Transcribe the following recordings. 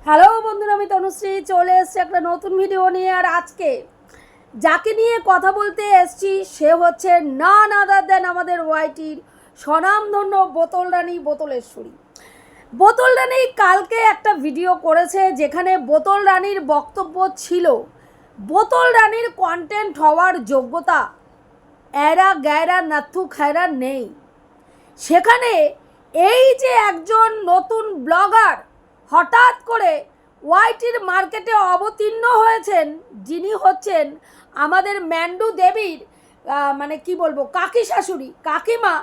Hello বন্ধুরা, আমি তনুশ্রী চলে এসেছি একটা নতুন ভিডিও নিয়ে। আর আজকে যাকে নিয়ে কথা বলতে এসেছি সে হচ্ছে নান আদার দেন আমাদের ওয়াইটির স্বনামধন্য বোতল রানী বোতলেশ্বরী। বোতল রানী কালকে একটা ভিডিও করেছে যেখানে বোতল রানীর বক্তব্য ছিল বোতল রানীর কন্টেন্ট হওয়ার যোগ্যতা এরা গ্যারা নাথু খায়রা নেই। সেখানে এই যে একজন নতুন ব্লগার হঠাৎ করে ওয়াইটির মার্কেটে অবতীর্ণ হয়েছেন, যিনি হচ্ছেন আমাদের ম্যান্ডু দেবীর মানে কি বলবো কাকি শাশুড়ি, কাকিমা।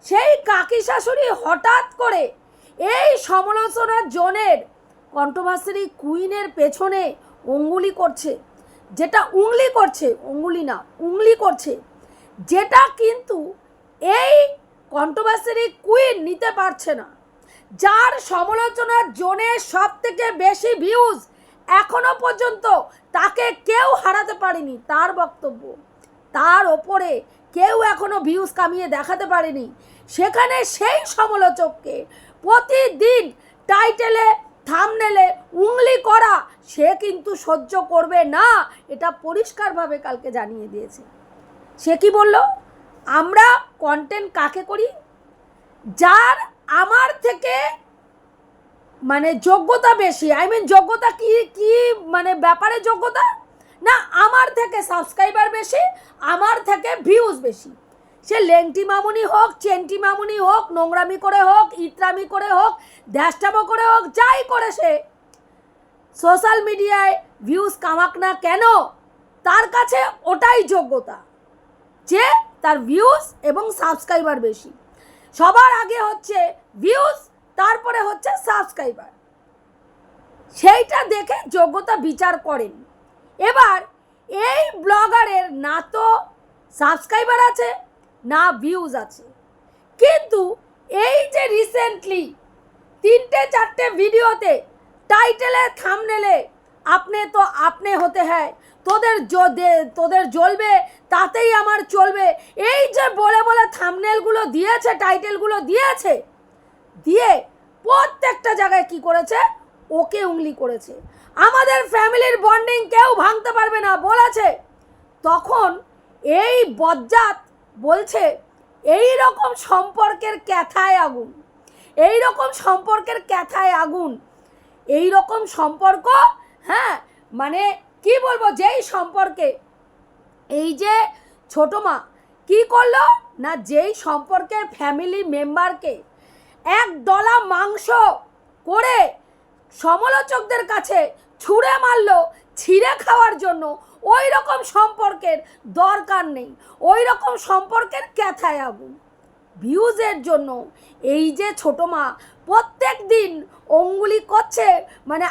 সেই কাকি শাশুড়ি হঠাৎ করে এই সমালোচনার জনের কন্ট্রোভার্সি কুইনের পেছনে অঙ্গুলি করছে, যেটা উংলি করছে, অঙ্গুলি না উংলি করছে, যেটা কিন্তু এই কন্ট্রোভার্সি কুইন নিতে পারছে না। যার সমালোচনার জোনে সব থেকে বেশি ভিউজ এখনো পর্যন্ত তাকে কেউ হারাতে পারেনি, তার বক্তব্য তার ওপরে কেউ এখনো ভিউজ কামিয়ে দেখাতে পারেনি। সেখানে সেই সমালোচককে প্রতিদিন টাইটেলে থাম্বনেলে উংলি করা সে কিন্তু সহ্য করবে না, এটা পরিষ্কারভাবে কালকে জানিয়ে দিয়েছে। সে কি বলল? আমরা কন্টেন্ট কাকে করি? যার আমার থেকে মানে যোগ্যতা বেশি, যোগ্যতা কি কি মানে ব্যাপারে যোগ্যতা না, আমার থেকে সাবস্ক্রাইবার বেশি, আমার থেকে ভিউজ বেশি। সে লেংটি মামুনি হোক, চেন্টি মামুনি হোক, নোংরামি করে হোক, ইতরামি করে হোক, দ্যাস্টাবো করে হোক, যাই করে সে সোশ্যাল মিডিয়ায় ভিউজ কামাক না কেন, তার কাছে ওটাই যোগ্যতা যে তার ভিউজ এবং সাবস্ক্রাইবার বেশি। সবার আগে হচ্ছে ভিউজ, তারপরে হচ্ছে সাবস্ক্রাইবার। সেইটা দেখে যোগ্যতা বিচার করেন। এবার এই ব্লগারের না তো সাবস্ক্রাইবার আছে না ভিউজ আছে, কিন্তু এই যে রিসেন্টলি 3-4টে ভিডিওতে টাইটেলে থাম্বনেলে আপনি তো আপনি হতে হ্যাঁ, তোদের জ্বলবে তাতেই আমার চলবে, এই যে বলে বলে থাম্বনেলগুলো দিয়েছে, টাইটেলগুলো দিয়েছে, দিয়ে প্রত্যেকটা জায়গায় কি করেছে, ওকে উংলি করেছে। আমাদের ফ্যামিলির বন্ডিং কেউ ভাঙতে পারবে না বলেছে। তখন এই বজ্জাত বলছে এই রকম সম্পর্কের ক্যাথায় আগুন, এই রকম সম্পর্কের ক্যাথায় আগুন, এই রকম সম্পর্ক, হ্যাঁ মানে কি বলবো, যেই সম্পর্কে এই যে ছোট মা কি করলো না, যেই সম্পর্কে ফ্যামিলি মেম্বারকে $1 মাংস করে সমালোচকদের কাছে ছুঁড়ে মারলো ছিঁড়ে খাওয়ার জন্য, ওই রকম সম্পর্কের দরকার নেই, ওই রকম সম্পর্কের ক্যাথায় আগুন। ভিউজের জন্য এই যে ছোট মা প্রত্যেক দিন অঙ্গুলি করছে, মানে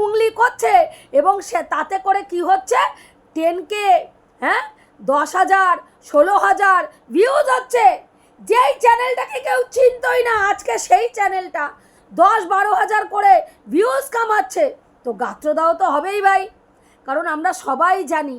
উংলি করছে, এবং সে তাতে করে কি হচ্ছে, 10K, হ্যাঁ 10,000 16,000 ভিউজ হচ্ছে। যেই চ্যানেলটাকে কেউ চিনতই না, আজকে সেই চ্যানেলটা 10-12 হাজার করে ভিউজ কামাচ্ছে। তো গাত্রদাহ তো হবেই ভাই, কারণ আমরা সবাই জানি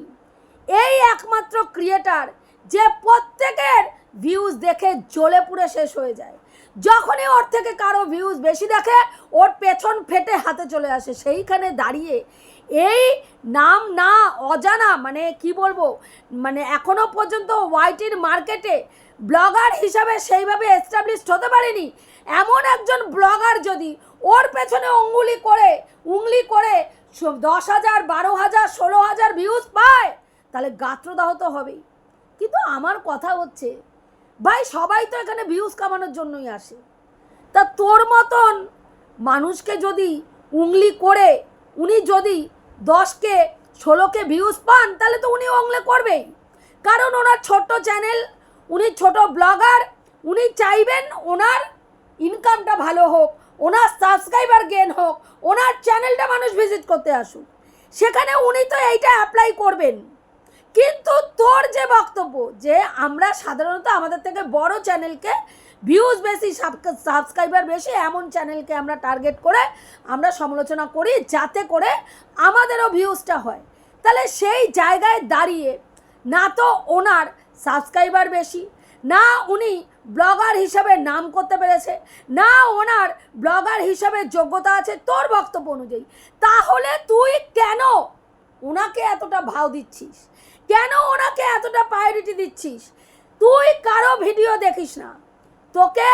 এই একমাত্র ক্রিয়েটার যে প্রত্যেকের ভিউজ দেখে জ্বলে পুড়ে শেষ হয়ে যায়। যখনই ওর থেকে কারো ভিউজ বেশি দেখে ওর পেছন ফেটে হাতে চলে আসে। সেইখানে দাঁড়িয়ে এই নাম না অজানা, মানে কি বলবো, মানে এখনো পর্যন্ত ওয়াইটির মার্কেটে ব্লগার হিসাবে সেইভাবে এস্টাবলিশড হতে পারেনি এমন একজন ব্লগার যদি ওর পেছনে উংলি করে 10,000 12,000 16,000 ভিউজ পায়, তাহলে গাত্রদাহ তো হবেই। কিন্তু আমার কথা হচ্ছে ভাই, সবাই তো এখানে ভিউজ কামানোর জন্যই আসে। তা তোর মতন মানুষকে যদি উংলি করে উনি যদি 10K 16K ভিউজ পান, তাহলে তো উনি উংলি করবেই, কারণ ওনার ছোট্ট চ্যানেল, উনি ছোট ব্লগার, উনি চাইবেন ওনার ইনকামটা ভালো হোক, ওনার সাবস্ক্রাইবার গেন হোক, ওনার চ্যানেলটা মানুষ ভিজিট করতে আসুক, সেখানে উনি তো এইটা অ্যাপ্লাই করবেন। কিন্তু তোর যে বক্তব্য যে আমরা সাধারণত আমাদের থেকে বড় চ্যানেলকে ভিউজ বেশি সাবস্ক্রাইবার বেশি এমন চ্যানেলকে আমরা টার্গেট করে আমরা সমালোচনা করি যাতে করে আমাদেরও ভিউজটা হয়, তাহলে সেই জায়গায় দাঁড়িয়ে না তো ওনার সাবস্ক্রাইবার বেশি, না উনি ব্লগার হিসাবে নাম করতে পেরেছে, না ওনার ব্লগার হিসাবে যোগ্যতা আছে তোর বক্তব্য অনুযায়ী, তাহলে তুই কেন ওনাকে এতটা ভাও দিচ্ছিস, কেন ওনাকে এতটা প্রায়োরিটি দিচ্ছিস? তুই কারো ভিডিও দেখিস না, তোকে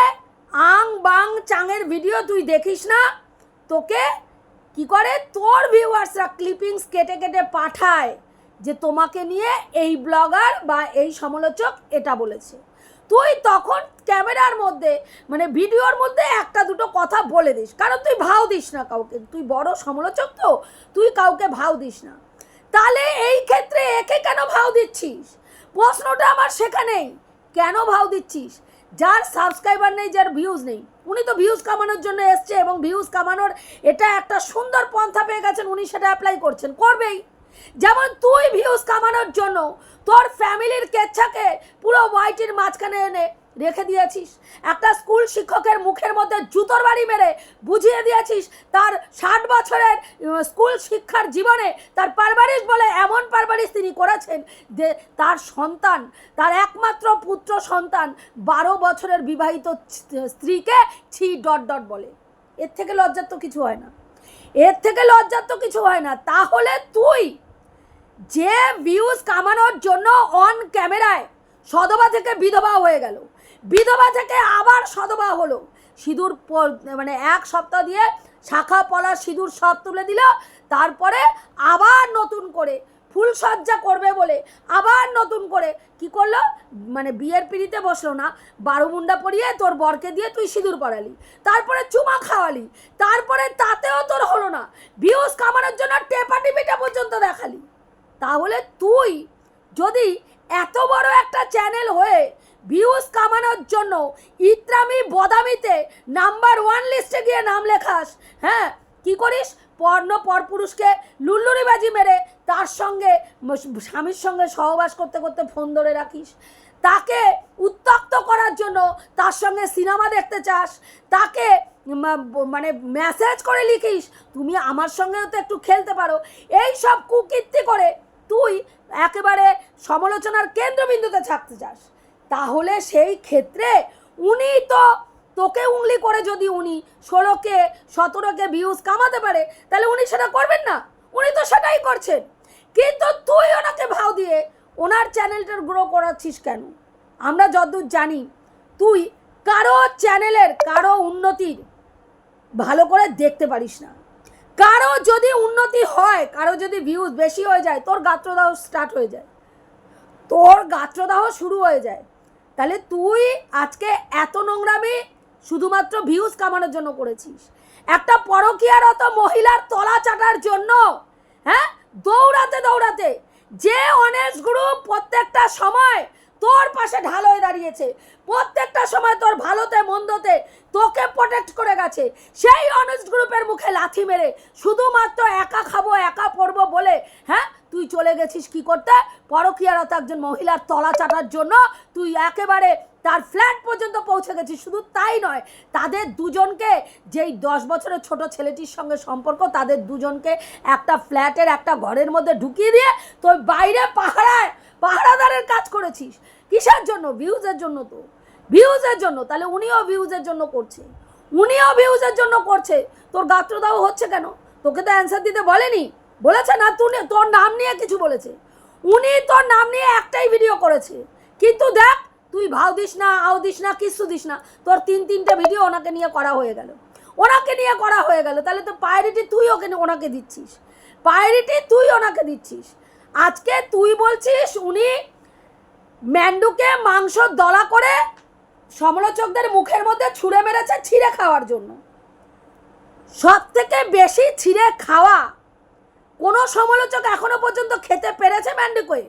আং বাং চাঙের ভিডিও তুই দেখিস না, তোকে কি করে তোর ভিউয়ার্সরা ক্লিপিংস কেটে কেটে পাঠায় যে তোমাকে নিয়ে এই ব্লগার বা এই সমালোচক এটা বলেছে। তুই তখন ক্যামেরার মধ্যে মানে ভিডিওর মধ্যে একটা দুটো কথা বলে দিস, কারণ তুই ভাও দিস না কাউকে, তুই বড় সমালোচক তো, তুই কাউকে ভাও দিস না। তাহলে এই ক্ষেত্রে একে কেন ভাও দিচ্ছিস? প্রশ্নটা আমার সেখানেই, কেন ভাও দিচ্ছিস? যার সাবস্ক্রাইবার নেই, যার ভিউজ নেই, উনি তো ভিউজ কামানোর জন্য এসছে এবং ভিউজ কামানোর এটা একটা সুন্দর পন্থা পেয়ে গেছেন, উনি সেটা অ্যাপ্লাই করছেন, করবেই। যেমন তুই ভিউজ কামানোর জন্য তোর ফ্যামিলির কেচ্ছাকে পুরো ওয়াইটির মাঝখানে এনে রেখে দিয়েছিস, একটা স্কুল শিক্ষকের মুখের মধ্যে জুতোর বাড়ি মেরে বুঝিয়ে দিয়েছিস তার 60 বছরের স্কুল শিক্ষার জীবনে তার পারভারিশ বলে এমন পারভারিশ তিনি করেছেন যে তার সন্তান, তার একমাত্র পুত্র সন্তান 12 বছরের বিবাহিত স্ত্রীকে ছি ... বলে। এর থেকে লজ্জার তো কিছু হয় না, এর থেকে লজ্জার তো কিছু হয় না। তাহলে তুই যে ভিউজ কামানোর জন্য অন ক্যামেরায় সধবা থেকে বিধবা হয়ে গেল, বিধবা থেকে আবার সধবা হলো, সিঁদুর মানে 1 সপ্তাহ দিয়ে শাখা পলা সিঁদুর সব তুলে দিল, তারপরে আবার নতুন করে ফুলসজ্জা করবে বলে আবার নতুন করে কি করলো, মানে বিয়ের পিড়িতে বসলো না, 12 মুন্ডা পরিয়ে তোর বরকে দিয়ে তুই সিঁদুর পরালি, তারপরে চুমা খাওয়ালি, তারপরে তাতেও তোর হলো না, ভিউজ কামানোর জন্য টেপাটিপিটা পর্যন্ত দেখালি। তাহলে তুই যদি এত বড় একটা চ্যানেল হয়ে ভিউজ কামানোর জন্য ইত্রামি বদামিতে নাম্বার 1 লিস্টে গিয়ে নাম লেখাস, হ্যাঁ কি করিস, পরপুরুষকে লুল্লুরিবাজি মেরে তার সঙ্গে স্বামীর সঙ্গে সহবাস করতে করতে ফোন ধরে রাখিস, তাকে উত্তক্ত করার জন্য তার সঙ্গে সিনেমা দেখতে চাস, তাকে মানে মেসেজ করে লিখিস তুমি আমার সঙ্গেও তো একটু খেলতে পারো, এই সব কুকীর্তি করে তুই একেবারে সমালোচনার কেন্দ্রবিন্দুতে থাকতে চাস। তাহলে সেই ক্ষেত্রে উনি তো তোকে উংলি করে যদি উনি 16কে 17কে ভিউজ কামাতে পারে, তাহলে উনি সেটা করবেন না? উনি তো সেটাই করছেন, কিন্তু তুই ওনাকে ভাও দিয়ে ওনার চ্যানেলটার গ্রো করাচ্ছিস কেন? আমরা যতদূর জানি তুই কারো চ্যানেলের কারো উন্নতির ভালো করে দেখতে পারিস না, কারো যদি উন্নতি হয়, কারো যদি ভিউজ বেশি হয়ে যায়, তোর গাত্রদাহ স্টার্ট হয়ে যায়, তোর গাত্রদাহ শুরু হয়ে যায়। তাহলে তুই আজকে এত নোংরামি শুধুমাত্র ভিউজ কামানোর জন্য করেছিস, একটা পরকীয়ারত মহিলার তলা চাটার জন্য, হ্যাঁ দৌড়াতে দৌড়াতে যে অনেস্ট গ্রুপ প্রত্যেকটা সময় তোর পাশে ঢাল হয়ে দাঁড়িয়েছে, প্রত্যেকটা সময় তোর ভালোতে মন্দতে তোকে প্রোটেক্ট করে গেছে, সেই অনেস্ট গ্রুপের মুখে লাথি মেরে শুধুমাত্র একা খাবো একা পড়বো বলে, হ্যাঁ তুই চলে গেছিস কি করতে, পরকীয়ারত একজন মহিলার তলা চাটার জন্য তুই একেবারে তার ফ্ল্যাট পর্যন্ত পৌঁছে গেছিস। শুধু তাই নয়, তাদের দুজনকে, যেই 10 বছরের ছোট ছেলেটির সঙ্গে সম্পর্ক, তাদের দুজনকে একটা ফ্ল্যাটের একটা ঘরের মধ্যে ঢুকিয়ে দিয়ে তুই বাইরে পাহারাদারের কাজ করেছিস। কিসের জন্য? ভিউজের জন্য, তো ভিউজের জন্য। তাহলে উনিও ভিউজের জন্য করছে, উনিও ভিউজের জন্য করছে, তোর গাত্রদাহ হচ্ছে কেন? তোকে তো অ্যান্সার দিতে বলেনি, বলেছে না তুই তোর নাম নিয়ে কিছু বলেছে, উনি তোর নাম নিয়ে একটাই ভিডিও করেছে, কিন্তু দেখ তুই ভাও দিস না, আও দিস না, কিচ্ছু দিস না, তোর 3-3টে ভিডিও ওনাকে নিয়ে করা হয়ে গেল, ওনাকে নিয়ে করা হয়ে গেল। তাহলে তো প্রায়োরিটি তুই ওনাকে দিচ্ছিস, প্রায়োরিটি তুই ওনাকে দিচ্ছিস। আজকে তুই বলছিস উনি ম্যান্ডুকে মাংস দলা করে সমালোচকদের মুখের মধ্যে ছুঁড়ে মেরেছে ছিঁড়ে খাওয়ার জন্য। সব থেকে বেশি ছিঁড়ে খাওয়া কোনো সমালোচক এখনো পর্যন্ত খেতে পেরেছে ম্যান্ডুকে?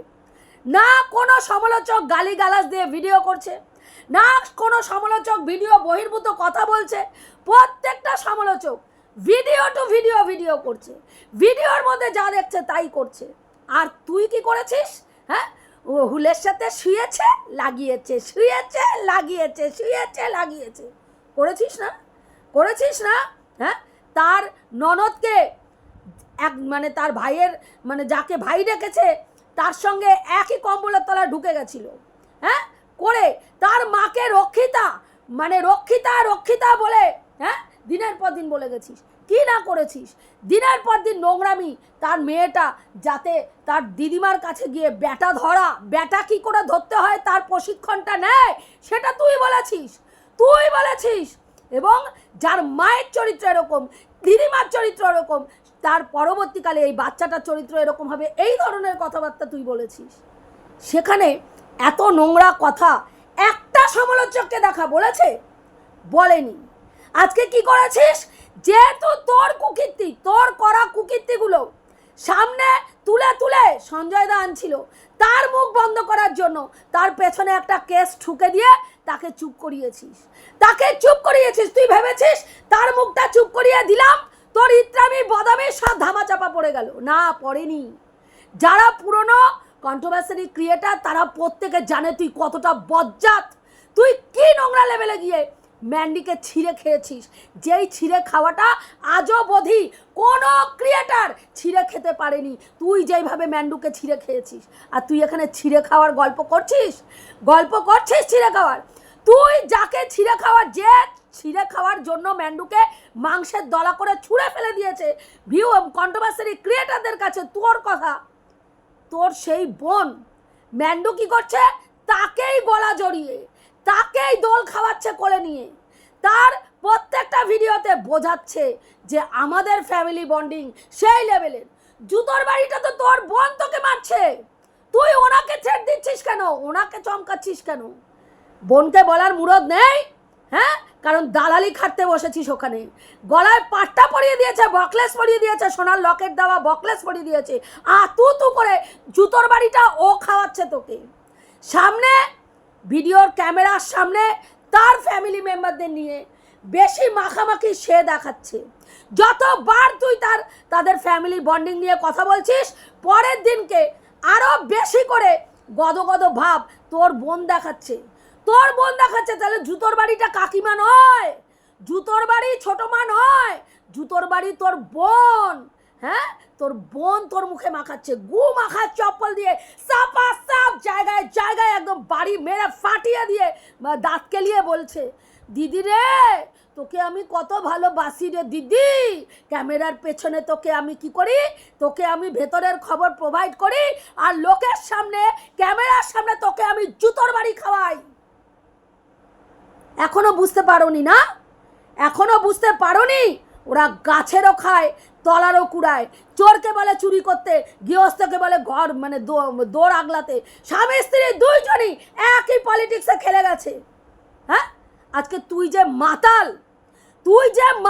না কোনো সমালোচক গালিগালাজ দিয়ে ভিডিও করছে, না কোনো সমালোচক ভিডিও বহির্ভূত কথা বলছে, প্রত্যেকটা সমালোচক ভিডিও টু ভিডিও করছে, ভিডিওর মধ্যে যা দেখছে তাই করছে। আর তুই কি করেছিস? হ্যাঁ ও হুলের সাথে শুয়েছে লাগিয়েছে, শুয়েছে লাগিয়েছে, শুয়েছে লাগিয়েছে, করেছিস না? করেছিস না? হ্যাঁ তার ননদকে মানে তার ভাইয়ের মানে যাকে ভাই ডেকেছে তার সঙ্গে একই কম্বলের তলায় ঢুকে গেছিল, হ্যাঁ করে তার মাকে রক্ষিতা মানে রক্ষিতা বলে হ্যাঁ দিনের পর দিন বলে গেছিস, কি না করেছিস? দিনের পর দিন নোংরামি। তার মেয়েটা যাতে তার দিদিমার কাছে গিয়ে ব্যাটা কি করে ধরতে হয় তার প্রশিক্ষণটা নেয়, সেটা তুই বলেছিস। এবং যার মায়ের চরিত্র এরকম, দিদিমার চরিত্র এরকম, তার পরবর্তীকালে এই বাচ্চাটার চরিত্র এরকম হবে, এই ধরনের কথাবার্তা তুই বলেছিস। সেখানে এত নোংরা কথা একটা সমালোচককে দেখা বলেনি। আজকে কি করেছিস? যেহেতু তোর করা কুকীর্তিগুলো সামনে তুলে সঞ্জয় দা আনছিল, তার মুখ বন্ধ করার জন্য তার পেছনে একটা কেস ঠুকে দিয়ে তাকে চুপ করিয়েছিস। তুই ভেবেছিস তার মুখটা চুপ করিয়ে দিলাম, তোর ইত্রামি বদামি সব ধামাচাপা পড়ে গেল? না, পড়েনি। যারা পুরনো কন্ট্রোভার্সি ক্রিয়েটার তারা প্রত্যেকে জানে তুই কতটা বজ্জাত, তুই কি নোংরা লেভেলে গিয়ে ম্যান্ডিকে ছিঁড়ে খেয়েছিস, যেই ছিঁড়ে খাওয়াটা আজও অবধি কোনো ক্রিয়েটার ছিঁড়ে খেতে পারেনি। তুই যেইভাবে ম্যান্ডুকে ছিঁড়ে খেয়েছিস, আর তুই এখানে ছিঁড়ে খাওয়ার গল্প করছিস ছিঁড়ে খাওয়ার। তুই যাকে ছিঁড়ে খাওয়ার জন্য ম্যান্ডুকে মাংসের দলা করে ছুঁড়ে ফেলে দিয়েছে কন্ট্রোভার্সি ক্রিয়েটারদের কাছে, তোর সেই বোন ম্যান্ডু কি করছে? তাকেই গলা জড়িয়ে, তাকেই দোল খাওয়াচ্ছে কোলে নিয়ে, তার প্রত্যেকটা ভিডিওতে বোঝাচ্ছে যে আমাদের ফ্যামিলি বন্ডিং সেই লেভেলের। জুতোর বাড়িটা তো তোর বোন তোকে মারছে, তুই ওনাকে ছেড় দিচ্ছিস কেন? ওনাকে চমকাচ্ছিস কেন? বোনকে বলার মুরদ নেই? হ্যাঁ, কারণ দালালি খাটতে বসেছিস ওখানে। গলায় পাট্টা পরিয়ে দিয়েছে, বকলেস পরিয়ে দিয়েছে, সোনার লকেট দেওয়া বকলেস পরিয়ে দিয়েছে, তু করে জুতোর বাড়িটা ও খাওয়াচ্ছে তোকে। সামনে ভিডিওর ক্যামেরার সামনে তার ফ্যামিলি মেম্বারদের নিয়ে বেশি মাখামাখি সে দেখাচ্ছে। যতবার তুই তাদের ফ্যামিলি বন্ডিং নিয়ে কথা বলছিস, পরের দিনকে আরও বেশি করে গদগদ ভাব তোর বোন দেখাচ্ছে। তাহলে জুতোর বাড়িটা কাকিমা নয়, জুতোর বাড়ি ছোট মা নয়, জুতোর বাড়ি তোর বোন। হ্যাঁ, তোর বোন তোর মুখে মাখাচ্ছে, গু মাখার চপ্পল দিয়ে সাপ জায়গায় একদম বাড়ি মেরে ফাটিয়ে দিয়ে দাঁত কেলিয়ে বলছে, দিদি রে তোকে আমি কত ভালোবাসি রে দিদি, ক্যামেরার পেছনে তোকে আমি কি করি, তোকে আমি ভেতরের খবর প্রোভাইড করি, আর লোকের সামনে ক্যামেরার সামনে তোকে আমি জুতোর বাড়ি খাওয়াই। এখনো বুঝতে পারোনি? ওরা গাছেরও খায়, তলারও কুড়ায়। চোরকে বলে চুরি করতে, গৃহস্থকে বলে ঘর মানে দৌড় আগলাতে। স্বামী স্ত্রী দুইজনই একই পলিটিক্সে খেলে গেছে। হ্যাঁ, আজকে তুই যে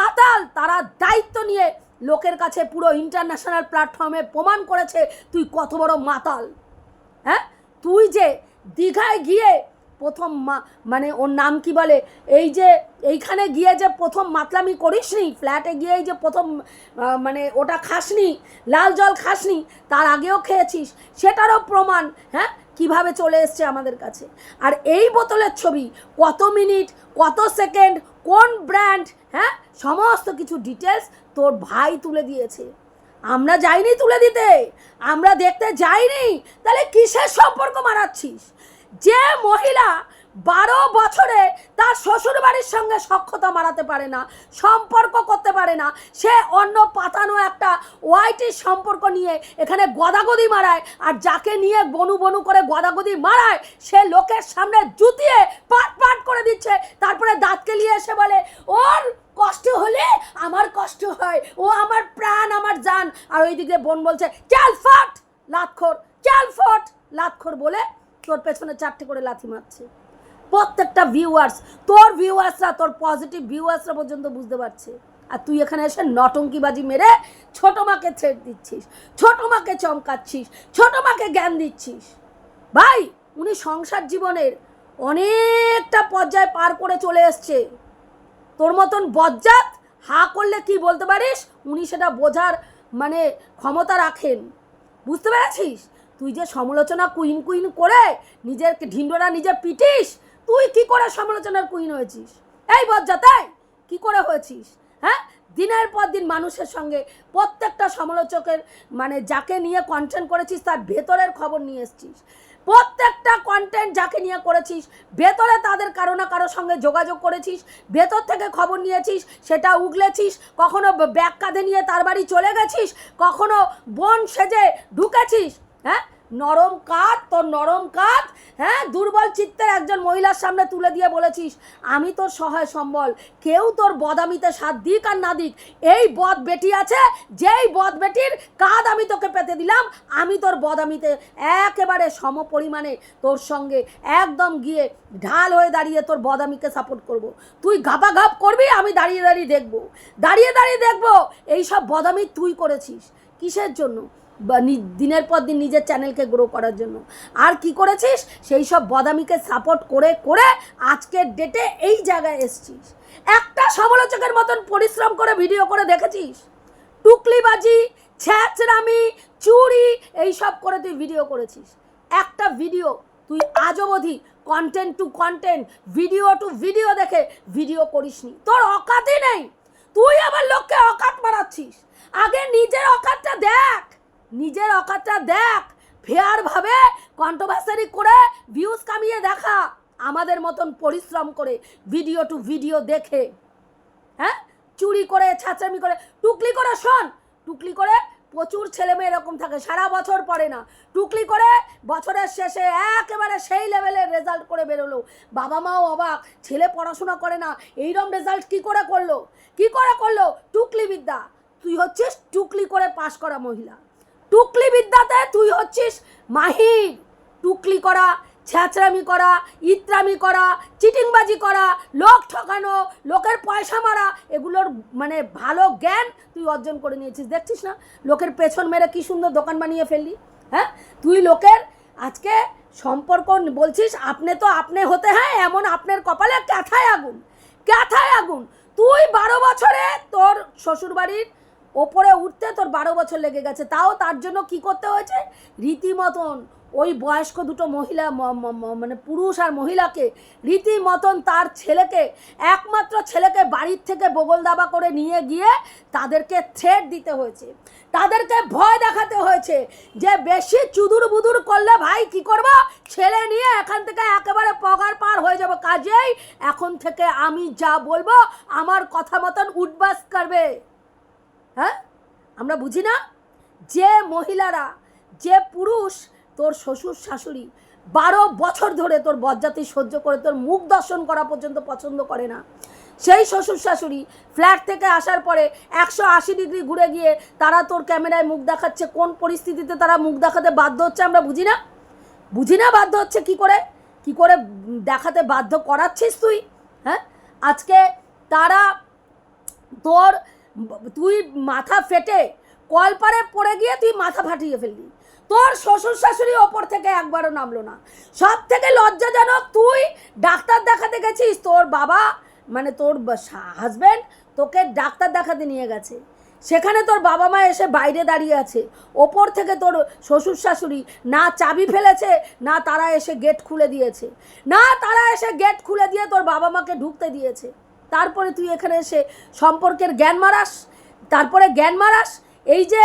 মাতাল তারা দায়িত্ব নিয়ে লোকের কাছে পুরো ইন্টারন্যাশনাল প্ল্যাটফর্মে প্রমাণ করেছে তুই কত বড় মাতাল। হ্যাঁ, তুই যে দীঘায় গিয়ে প্রথম মানে ওর নাম কি বলে, এইখানে গিয়ে যে প্রথম মাতলামি করিসনি, ফ্ল্যাটে গিয়ে যে প্রথম মানে ওটা খাসনি, লাল জল খাসনি, তার আগেও খেয়েছিস, সেটারও প্রমাণ হ্যাঁ কিভাবে চলে এসছে আমাদের কাছে। আর এই বোতলের ছবি কত মিনিট, কত সেকেন্ড, কোন ব্র্যান্ড, হ্যাঁ সমস্ত কিছু ডিটেলস তোর ভাই তুলে দিয়েছে। আমরা যাইনি তুলে দিতে, আমরা দেখতে যাইনি। তাহলে কিসের সম্পর্ক মারাচ্ছিস? যে মহিলা 12 বছরে তার শ্বশুর বাড়ির সঙ্গে সখ্যতা মারাতে পারে না, সম্পর্ক করতে পারে না, সে অন্য পাতানো একটা ওয়াইটির সম্পর্ক নিয়ে এখানে গদাগদি মারায়, আর যাকে নিয়ে বনু করে গদাগদি মারায় সে লোকের সামনে জুতিয়ে পাট করে দিচ্ছে, তারপরে দাঁত কেলিয়ে এসে বলে ওর কষ্ট হলে আমার কষ্ট হয়, ও আমার প্রাণ আমার জান। আর ওই দিকে বোন বলছে চাল ফট লাতখোর বলে তোর পেছনে 4টে করে লাথি মারছে। প্রত্যেকটা ভিউয়ার্সরা তোর পজিটিভ ভিউয়ার্সরা পর্যন্ত বুঝতে পারছে। আর তুই এখানে এসে নটঙ্কিবাজি মেরে ছোট মাকে থ্রেট দিচ্ছিস, ছোট মাকে চমকাচ্ছিস, ছোট মাকে জ্ঞান দিচ্ছিস। ভাই, উনি সংসার জীবনের অনেকটা পর্যায়ে পার করে চলে এসছে। তোর মতন বজ্জাত হা করলে কি বলতে পারিস উনি সেটা বোঝার মানে ক্ষমতা রাখেন। বুঝতে পেরেছিস? তুই যে সমালোচনা কুইন করে নিজের ঢিন্ডোরা নিজে পিটিস, তুই কি করে সমালোচনার কুইন হয়েছিস? এই বজ্জাতাই কি করে হয়েছিস? হ্যাঁ, দিনের পর দিন মানুষের সঙ্গে প্রত্যেকটা সমালোচকের মানে যাকে নিয়ে কন্টেন্ট করেছিস তার ভেতরের খবর নিয়ে এসছিস। প্রত্যেকটা কন্টেন্ট যাকে নিয়ে করেছিস ভেতরে তাদের কারো না কারোর সঙ্গে যোগাযোগ করেছিস, ভেতর থেকে খবর নিয়েছিস, সেটা উগলেছিস, কখনো ব্যাগ কাঁধে নিয়ে তার বাড়ি চলে গেছিস, কখনো বোন সেজে ঢুকেছিস। হ্যাঁ, নরম কাঁধ, তোর নরম কাঁধ, হ্যাঁ, দুর্বল চিত্তের একজন মহিলার সামনে তুলে দিয়ে বলেছিস আমি তোর সহায় সম্বল, কেউ তোর বদামিতে সাথ দিক আর না দিক, এই বদ বেটি আছে, যেই বদ বেটির কাঁধ আমি তোকে পেতে দিলাম, আমি তোর বদামিতে একেবারে সম পরিমাণে তোর সঙ্গে একদম গিয়ে ঢাল হয়ে দাঁড়িয়ে তোর বদামিকে সাপোর্ট করব। তুই ঘাপাঘাপ করবি, আমি দাঁড়িয়ে দাঁড়িয়ে দেখবো, দাঁড়িয়ে দাঁড়িয়ে দেখবো এইসব বদামি তুই করেছিস। কিসের জন্য? বা দিনের পর দিন নিজের চ্যানেলকে গ্রো করার জন্য। আর কি করেছিস? সেই সব বদামিকে সাপোর্ট করে করে আজকের ডেটে এই জায়গায় এসছিস। একটা সমালোচকের মতন পরিশ্রম করে ভিডিও করে দেখেছিস? টুকলিবাজি, ছ্যাঁচড়ামি, চুরি এইসব করে তুই ভিডিও করেছিস। একটা ভিডিও তুই আজ অবধি content to content, video to video দেখে ভিডিও করিসনি। তোর অকাতই নেই, তুই আবার লোককে অকাত মারাচ্ছিস। আগে নিজের অকাতটা দেখ, নিজের অকাতটা দেখ, ফেয়ারভাবে কন্ট্রোভার্সি করে ভিউজ কামিয়ে দেখা, আমাদের মতন পরিশ্রম করে ভিডিও টু ভিডিও দেখে। হ্যাঁ, চুরি করে, ছাঁচামি করে, টুকলি করে, শোন, টুকলি করে প্রচুর ছেলে মেয়ে এরকম থাকে, সারা বছর পড়ে না, টুকলি করে বছরের শেষে একেবারে সেই লেভেলের রেজাল্ট করে বেরোলো, বাবা মাও অবাক, ছেলে পড়াশোনা করে না, এইরকম রেজাল্ট কি করে করলো, কি করে করলো? টুকলি বিদ্যা। তুই হচ্ছিস টুকলি করে পাশ করা মহিলা, টুকলি বিদ্যাতে তুই হচ্ছিস মাহির। টুকলি করা, ছ্যাঁচড়ামি করা, ইত্রামি করা, চিটিংবাজি করা, লোক ঠকানো, লোকের পয়সা মারা, এগুলোর মানে ভালো জ্ঞান তুই অর্জন করে নিয়েছিস। দেখছিস না লোকের পেছন মেরে কি সুন্দর দোকান বানিয়ে ফেললি। হ্যাঁ, তুই লোকের আজকে সম্পর্ক বলছিস আপনি তো আপনি হতে, হ্যাঁ, এমন আপনার কপালে ক্যাথায় আগুন, ক্যাথায় আগুন। তুই 12 বছরে তোর শ্বশুরবাড়ির ওপরে উঠতে তোর 12 বছর লেগে গেছে, তাও তার জন্য কি করতে হয়েছে? রীতিমতন ওই বয়স্ক দুটো মহিলা, মানে পুরুষ আর মহিলাকে রীতিমতন তার ছেলেকে, একমাত্র ছেলেকে বাড়ির থেকে বগল দাবা করে নিয়ে গিয়ে তাদেরকে থ্রেট দিতে হয়েছে, তাদেরকে ভয় দেখাতে হয়েছে যে বেশি চুদুর বুদুর করলে ভাই কি করব, ছেলে নিয়ে এখান থেকে একেবারে পগার পার হয়ে যাব, কাজেই এখন থেকে আমি যা বলবো আমার কথা মতন উঠবাস করবে। হ্যাঁ, আমরা বুঝি না যে মহিলারা, যে পুরুষ তোর শ্বশুর শাশুড়ি 12 বছর ধরে তোর বজ্জাতি সহ্য করে তোর মুখ দর্শন করা পর্যন্ত পছন্দ করে না, সেই শ্বশুর শাশুড়ি ফ্ল্যাট থেকে আসার পরে 180 ডিগ্রি ঘুরে গিয়ে তারা তোর ক্যামেরায় মুখ দেখাচ্ছে, কোন পরিস্থিতিতে তারা মুখ দেখাতে বাধ্য হচ্ছে আমরা বুঝি না, বুঝি না বাধ্য হচ্ছে কি করে, কি করে দেখাতে বাধ্য করাচ্ছিস তুই। হ্যাঁ, আজকে তারা তোর, তুই মাথা ফেটে কলপারে পড়ে গিয়ে তুই মাথা ফাটিয়ে ফেললি, তোর শ্বশুর শাশুড়ি ওপর থেকে একবারও নামলো না। সব থেকে লজ্জাজনক, তুই ডাক্তার দেখাতে গেছিস, তোর বাবা মানে তোর হাজব্যান্ড তোকে ডাক্তার দেখাতে নিয়ে গেছে, সেখানে তোর বাবা মা এসে বাইরে দাঁড়িয়ে আছে, ওপর থেকে তোর শ্বশুর শাশুড়ি না চাবি ফেলেছে, না তারা এসে গেট খুলে দিয়েছে, না তারা এসে গেট খুলে দিয়ে তোর বাবা মাকে ঢুকতে দিয়েছে। তারপরে তুই এখানে এসে সম্পর্কের জ্ঞান মারাস, তারপরে জ্ঞান মারাস। এই যে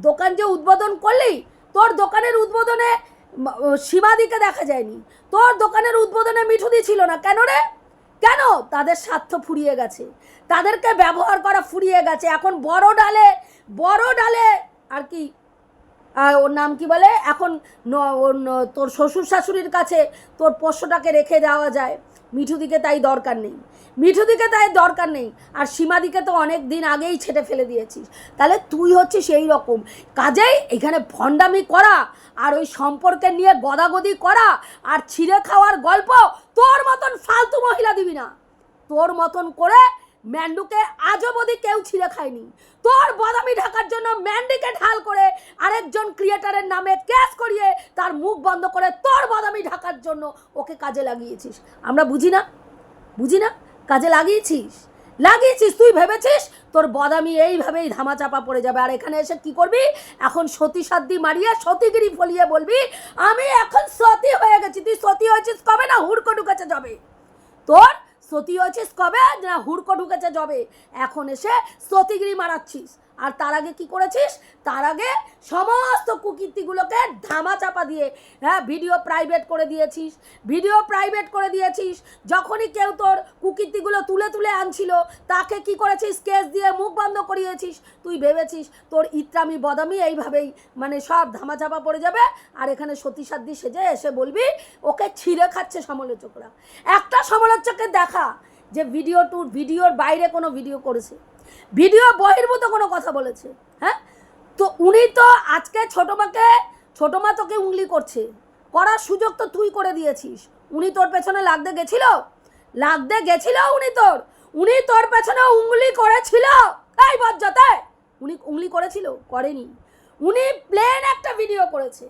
দোকান যে উদ্বোধন করলি, তোর দোকানের উদ্বোধনে সীমাদিকে দেখা যায়নি, তোর দোকানের উদ্বোধনে মিঠুদি ছিল না, কেন রে? কেন? তাদের স্বার্থ ফুরিয়ে গেছে, তাদেরকে ব্যবহার করা ফুরিয়ে গেছে। এখন বড় ডালে আর কি ওর নাম কি বলে, এখন তোর শ্বশুর শাশুড়ির কাছে তোর পোষ্যটাকে রেখে দেওয়া যায়, মিঠুদিকে তাই দরকার নেই, মিঠুদিকে তাই দরকার নেই, আর সীমাদিকে তো অনেক দিন আগেই ছেটে ফেলে দিয়েছিস। তাহলে তুই হচ্ছিস সেই রকম, কাজেই এখানে ভণ্ডামি করা আর ওই সম্পর্কে নিয়ে গদাগদি করা আর ছিঁড়ে খাওয়ার গল্প তোর মতন ফালতু মহিলা দিবি না। তোর মতন করে ম্যান্ডুকে আজ অবধি কেউ ছিঁড়ে খায়নি। তোর বদামি ঢাকার জন্য ম্যান্ডিকে ঢাল করে আরেকজন ক্রিয়েটারের নামে কেস করিয়ে তার মুখ বন্ধ করে তোর বদামি ঢাকার জন্য ওকে কাজে লাগিয়েছিস। আমরা বুঝি না, বুঝি না, কাজে লাগিয়েছিস। তুই ভেবেছিস তোর বদামি এইভাবেই ধামাচাপা পড়ে যাবে, আর এখানে এসে কি করবি? এখন সতী সাধ্য মারিয়ে সতীগিরি ফলিয়ে বলবি আমি এখন সতী হয়ে গেছি। তুই সতী হয়েছিস কবে? না হুড়কো ঢুকেছে যাবে। তোর সতী হয়েছিস কবে? না হুড়কো ঢুকেছে যাবে। এখন এসে সতীগিরি মারাচ্ছিস। আর তার আগে কি করেছিস? তার আগে সমস্ত কুকীর্তিগুলোকে ধামাচাপা দিয়ে ভিডিও প্রাইভেট করে দিয়েছিস। যখনই কেউ তোর কুকীর্তিগুলো তুলে তুলে আনছিল তাকে কি করেছিস? কেস দিয়ে মুখ বন্ধ করিয়েছিস। তুই ভেবেছিস তোর ইত্রামি বদামি এইভাবেই মানে সব ধামাচাপা পড়ে যাবে, আর এখানে সতীসাধ্যি সেজে এসে বলবি ওকে ছিঁড়ে খাচ্ছে সমালোচকরা। একটা সমালোচককে দেখা যে ভিডিওর বাইরে কোনো ভিডিও করেছে, ভিডিও বহির্ভূত কোনো কথা বলেছে? হ্যাঁ, তো উনি তো আজকে ছোটো মা তোকে উংলি করছে, করার সুযোগ তো তুই করে দিয়েছিস। উনি তোর পেছনে লাগতে গেছিল উনি তোর পেছনে উংলি করেছিল। এই বজ্জাতে উনি উংলি করেছিল? করেনি। উনি প্লেন একটা ভিডিও করেছে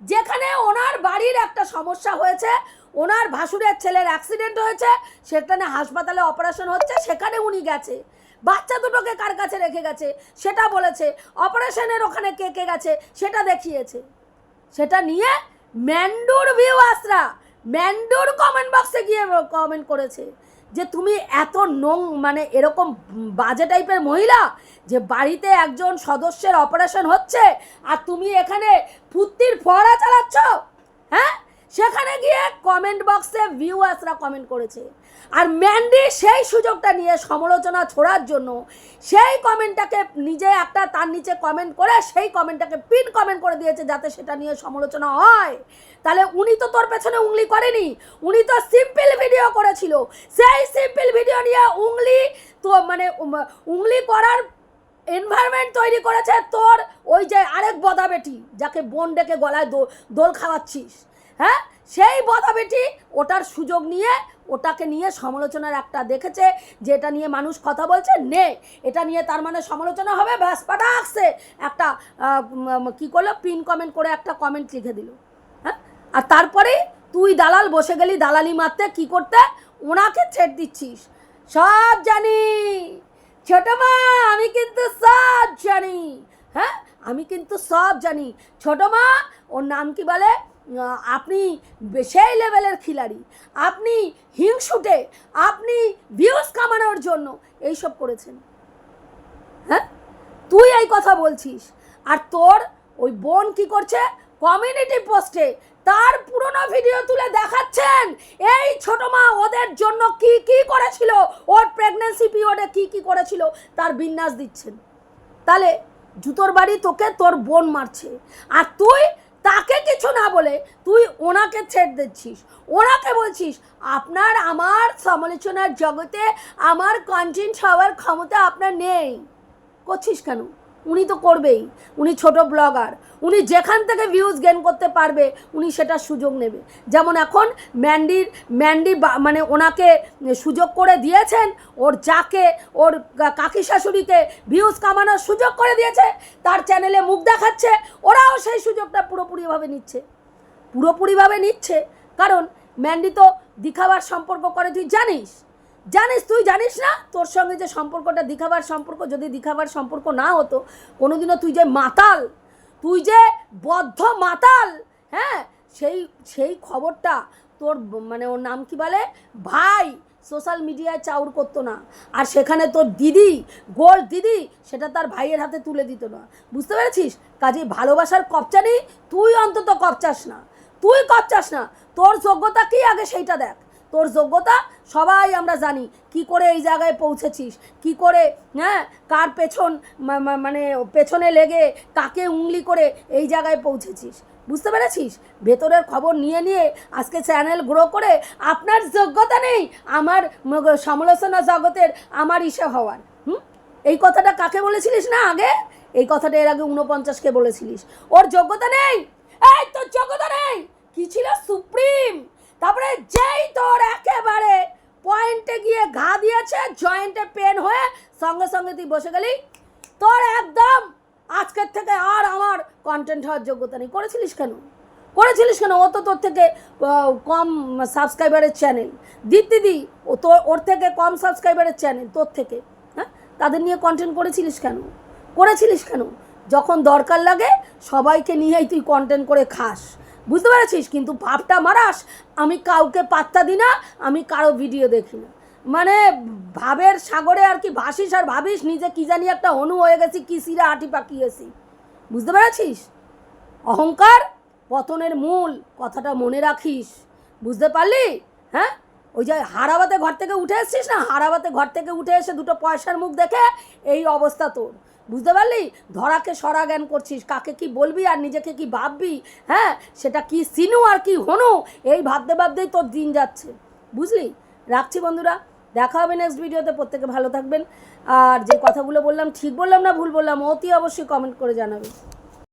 যেখানে ওনার বাড়ির একটা সমস্যা হয়েছে, ওনার ভাসুরের ছেলের অ্যাক্সিডেন্ট হয়েছে, সেখানে হাসপাতালে অপারেশন হচ্ছে, সেখানে উনি গেছে, বাচ্চা দুটোকে কার কাছে রেখে গেছে সেটা বলেছে, অপারেশনের ওখানে কে কে গেছে সেটা দেখিয়েছে। সেটা নিয়ে ম্যান্ডুর কমেন্ট বক্সে গিয়ে কমেন্ট করেছে যে তুমি এত মানে এরকম বাজে টাইপের মহিলা যে বাড়িতে একজন সদস্যের অপারেশন হচ্ছে আর তুমি এখানে ফুর্তির ফোয়ারা চালাচ্ছ। হ্যাঁ, সেখানে গিয়ে কমেন্ট বক্সে ভিউয়ার্সরা কমেন্ট করেছে, আর ম্যান্ডি সেই সুযোগটা নিয়ে সমালোচনা ছোড়ার জন্য সেই কমেন্টটাকে নিজে একটা তার নিচে কমেন্ট করে সেই কমেন্টটাকে পিন কমেন্ট করে দিয়েছে যাতে সেটা নিয়ে সমালোচনা হয়। তাহলে উনি তো তোর পেছনে উংলি করেনি, উনি তো সিম্পল ভিডিও করেছিল। সেই সিম্পল ভিডিও নিয়ে উংলি করার এনভায়রনমেন্ট তৈরি করেছে তোর ওই যে আরেক বদা বেটি যাকে বোন ডেকে গলায় দোল খাওয়াচ্ছিস। হ্যাঁ, সেই বদা বেটি ওটার সুযোগ নিয়ে ওটাকে নিয়ে সমালোচনার একটা দেখেছে যে এটা নিয়ে মানুষ কথা বলছে, এটা নিয়ে তার মানে সমালোচনা হবে, ব্যাস পাঠাকছে একটা কী করলো, পিন কমেন্ট করে একটা কমেন্ট লিখে দিল। হ্যাঁ, আর তারপরে তুই দালাল বসে গেলি দালালি মারতে, কি করতে? ওনাকে ছেড় দিচ্ছিস। সব জানি ছোট মা, আমি কিন্তু সব জানি। হ্যাঁ, আমি কিন্তু সব জানি। ছোট মা, ওর নাম কি বলে, আপনি সেই লেভেলের খিলাড়ি, আপনি হিংসুটে, আপনি ভিউজ কামানোর জন্য এইসব করেছেন। হ্যাঁ, তুই এই কথা বলছিস, আর তোর ওই বোন কি করছে? কমিউনিটি পোস্টে তার পুরনো ভিডিও তুলে দেখাচ্ছেন এই ছোট মা ওদের জন্য কি কি করেছিল, ওর প্রেগন্যান্সি পিরিয়ডে কি কি করেছিল তার বিন্যাস দিচ্ছেন। তাহলে জুতোর বাড়ি তোকে তোর বোন মারছে, আর তুই তাকে কিছু না বলে তুই ওনাকে ছেড়ে দিচ্ছিস, ওনাকে বলছিস আপনার আমার সমালোচনার জগতে আমার কন্টেন্ট হওয়ার ক্ষমতা আপনার নেই। করছিস কেন? উনি তো করবেই, উনি ছোট ব্লগার, উনি যেখান থেকে ভিউজ গেইন করতে পারবে উনি সেটার সুযোগ নেবে। যেমন এখন ম্যান্ডি মানে ওনাকে সুযোগ করে দিয়েছেন, ওর যাকে ওর কাকি শাশুড়িকে ভিউজ কামানোর সুযোগ করে দিয়েছে, তার চ্যানেলে মুখ দেখাচ্ছে, ওরাও সেই সুযোগটা পুরোপুরিভাবে নিচ্ছে। কারণ ম্যান্ডি তো দিখাবার সম্পর্ক করে, তুই জানিস তুই জানিস না তোর সঙ্গে যে সম্পর্কটা দিখাবার সম্পর্ক, যদি দিখাবার সম্পর্ক না হতো কোনোদিনও তুই যে মাতাল, তুই যে বদ্ধ মাতাল, হ্যাঁ, সেই খবরটা তোর মানে ওর নাম কি বলে ভাই সোশ্যাল মিডিয়ায় চাউর করতো না, আর সেখানে তোর দিদি গোল্ড দিদি সেটা তার ভাইয়ের হাতে তুলে দিত না। বুঝতে পেরেছিস? কাজে ভালোবাসার কপচা নেই, তুই অন্তত কপচাস না, তোর যোগ্যতা কি আগে সেইটা দেখ। তোর যোগ্যতা সবাই আমরা জানি, কি করে এই জায়গায় পৌঁছেছিস, কি করে হ্যাঁ কার পেছনে লেগে কাকে উংলি করে এই জায়গায় পৌঁছেছিস। বুঝতে পেরেছিস? ভেতরের খবর নিয়ে আজকে চ্যানেল গ্রো করে আপনার যোগ্যতা নেই আমার সমালোচনা জগতের আমার ইসে হওয়ার। এই কথাটা কাকে বলেছিলিস না আগে? এই কথাটা এর আগে 49কে বলেছিলিস। ওর যোগ্যতা নেই, এই তোর যোগ্যতা নেই। কি ছিল? সুপ্রিম। তারপরে যেই তোর একেবারে পয়েন্টে গিয়ে ঘা দিয়েছে, জয়েন্টে পেন হয়ে সঙ্গে সঙ্গে তুই বসে গেলি, তোর একদম আজকের থেকে আর আমার কন্টেন্ট হওয়ার যোগ্যতা নেই। করেছিলিস কেন? ও তো তোর থেকে কম সাবস্ক্রাইবারের চ্যানেল, দিদি ও তো ওর থেকে কম সাবস্ক্রাইবারের চ্যানেল তোর থেকে। হ্যাঁ, তাদের নিয়ে কন্টেন্ট করেছিলিস কেন? যখন দরকার লাগে সবাইকে নিয়েই তুই কন্টেন্ট করে খাস। বুঝতে পেরেছিস? কিন্তু ভাবটা মারাস আমি কাউকে পাত্তা দিই না, আমি কারো ভিডিও দেখি না। মানে ভাবের সাগরে আর কি ভাসিস আর ভাবিস নিজে কি জানি একটা অনু হয়ে গেছি, কি সিরা আটি পাকিয়েছি। বুঝতে পেরেছিস? অহংকার পতনের মূল, কথাটা মনে রাখিস। বুঝতে পারলি? হ্যাঁ, ওই যে হারাবাতে ঘর থেকে উঠে এসছিস না, হারাবাতে ঘর থেকে উঠে এসে দুটো পয়সার মুখ দেখে এই অবস্থা তোর। বুঝতে পারলি? ধরাকে সরা জ্ঞান করছিস, কাকে কি বলবি আর নিজেকে কি ভাববি, হ্যাঁ সেটা কি সিনু আর কি হনু, এই ভাবতে ভাবতেই তোর দিন যাচ্ছে। বুঝলি? রাখছি বন্ধুরা, দেখা হবে নেক্সট ভিডিওতে। প্রত্যেকে ভালো থাকবেন। আর যে কথাগুলো বললাম ঠিক বললাম না ভুল বললাম অতি অবশ্যই কমেন্ট করে জানাবেন।